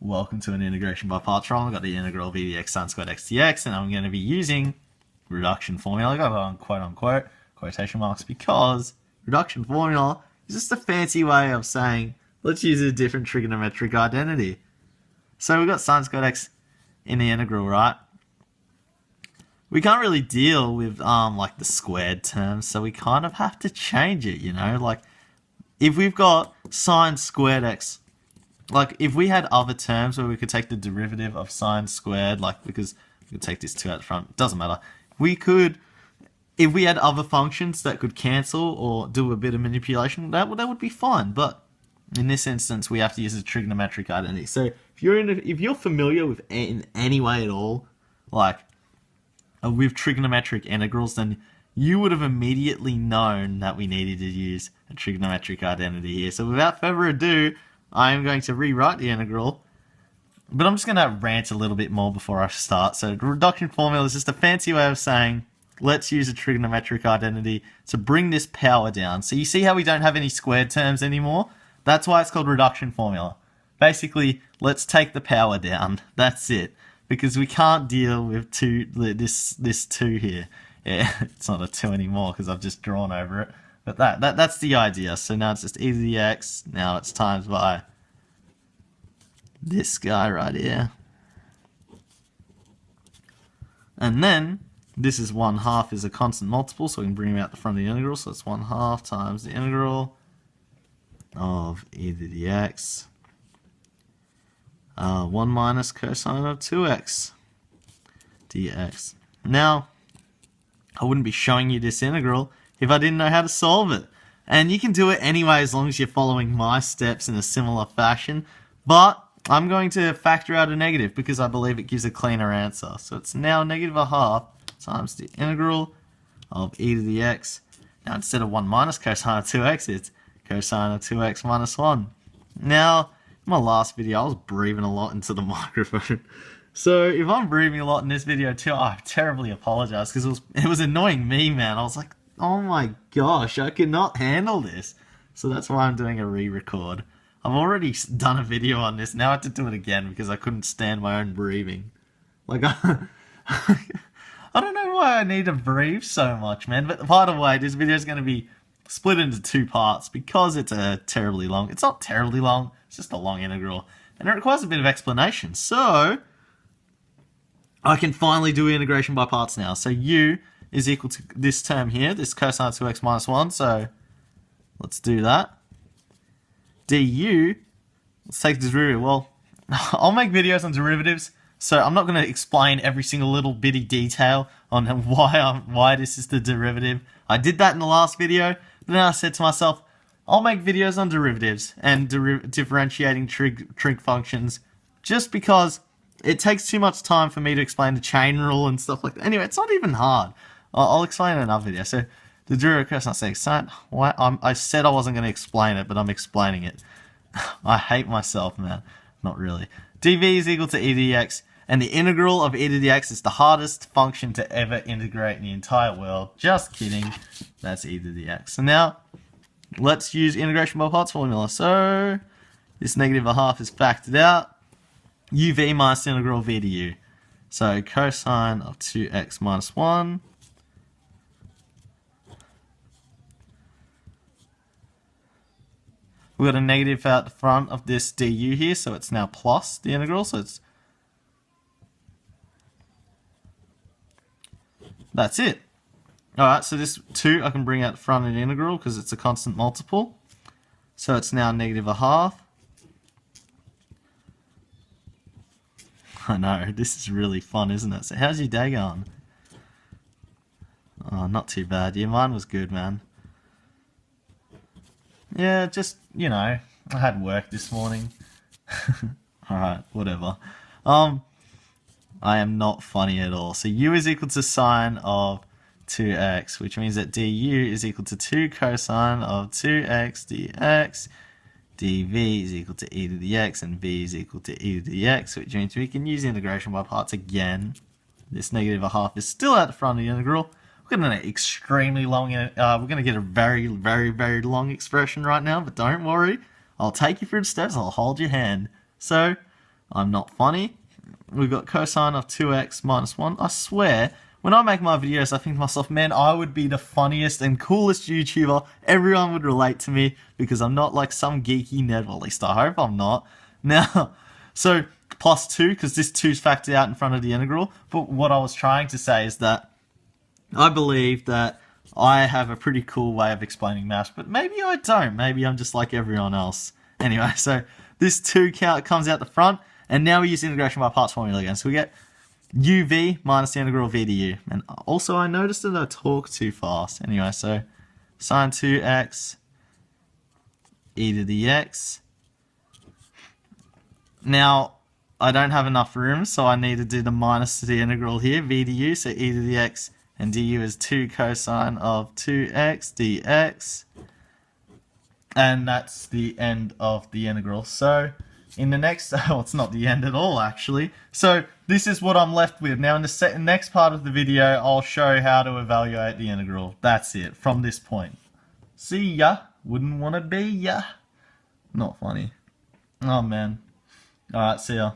Welcome to an integration by parts problem. I've got the integral of e to the x sine squared x dx, and I'm going to be using reduction formula. I got it on quote unquote quotation marks because reduction formula is just a fancy way of saying let's use a different trigonometric identity. So we've got sine squared x in the integral, right? We can't really deal with like the squared terms, so we kind of have to change it, you know? Like if we've got sine squared x, like if we had other terms where we could take the derivative of sine squared, like because we could take this 2 out the front, it doesn't matter. We could, if we had other functions that could cancel or do a bit of manipulation, that would be fine. But in this instance, we have to use a trigonometric identity. So if you're familiar with in any way at all, like with trigonometric integrals, then you would have immediately known that we needed to use a trigonometric identity here. So without further ado, I am going to rewrite the integral, but I'm just going to rant a little bit more before I start. So the reduction formula is just a fancy way of saying, let's use a trigonometric identity to bring this power down. So you see how we don't have any squared terms anymore? That's why it's called reduction formula. Basically, let's take the power down. That's it. Because we can't deal with this 2 here. Yeah, it's not a 2 anymore because I've just drawn over it. But that's the idea. So now it's just e to the x. Now it's times by this guy right here. And then this is 1/2 is a constant multiple, so we can bring it out the front of the integral. So it's 1/2 times the integral of e to the x. 1 minus cosine of 2x dx. Now, I wouldn't be showing you this integral if I didn't know how to solve it. And you can do it anyway as long as you're following my steps in a similar fashion. But I'm going to factor out a negative because I believe it gives a cleaner answer. So it's now -1/2 times the integral of e to the x. Now instead of 1 minus cosine of 2x, it's cosine of 2x minus 1. Now, in my last video, I was breathing a lot into the microphone. So if I'm breathing a lot in this video too, I terribly apologize because it was annoying me, man. I was like, oh my gosh, I cannot handle this. So that's why I'm doing a re-record. I've already done a video on this. Now I have to do it again because I couldn't stand my own breathing. Like, I don't know why I need to breathe so much, man. But by the way, this video is going to be split into 2 parts because it's terribly long. It's not terribly long. It's just a long integral. And it requires a bit of explanation. So I can finally do integration by parts now. So u is equal to this term here, this cosine of 2x minus 1. So let's do that. Du, let's take the derivative. Well, I'll make videos on derivatives, so I'm not going to explain every single little bitty detail on why this is the derivative. I did that in the last video, but then I said to myself, I'll make videos on derivatives and differentiating trig functions just because it takes too much time for me to explain the chain rule and stuff like that. Anyway, it's not even hard. I'll explain it in another video. So the derivative of cosine of sine. I said I wasn't going to explain it, but I'm explaining it. I hate myself, man. Not really. dv is equal to e to the x, and the integral of e to the x is the hardest function to ever integrate in the entire world. Just kidding. That's e to the x. So now, let's use integration by parts formula. So this -1/2 is factored out. uv minus integral v to u. So cosine of 2x minus 1. We've got a negative out the front of this du here, so it's now plus the integral, so it's... That's it. Alright, so this 2 I can bring out the front of the integral because it's a constant multiple. So it's now -1/2. I know, this is really fun, isn't it? So how's your day going? Oh, not too bad. Yeah, mine was good, man. Yeah, just, you know, I had work this morning. Alright, whatever. I am not funny at all. So u is equal to sine of 2x, which means that du is equal to 2 cosine of 2x dx. dv is equal to e to the x, and v is equal to e to the x, which means we can use integration by parts again. This -1/2 is still at the front of the integral. We're going to get an extremely long, we're going to get a very, very, very long expression right now, but don't worry. I'll take you through the steps, I'll hold your hand. So, I'm not funny. We've got cosine of 2x minus 1. I swear, when I make my videos, I think to myself, man, I would be the funniest and coolest YouTuber. Everyone would relate to me because I'm not like some geeky nerd. Well, at least I hope I'm not. Now, so plus 2, because this 2's factored out in front of the integral. But what I was trying to say is that I believe that I have a pretty cool way of explaining maths, but maybe I don't. Maybe I'm just like everyone else. Anyway, so this 2 comes out the front, and now we use integration by parts formula again. So we get uv minus the integral of v to u. And also I noticed that I talk too fast. Anyway, so sine 2x e to the x. Now, I don't have enough room, so I need to do the minus to the integral here, v to u, so e to the x, and du is 2 cosine of 2x dx. And that's the end of the integral. So, in the next, well, it's not the end at all, actually. So, this is what I'm left with. Now, in the next part of the video, I'll show how to evaluate the integral. That's it, from this point. See ya. Wouldn't want to be ya. Not funny. Oh, man. Alright, see ya.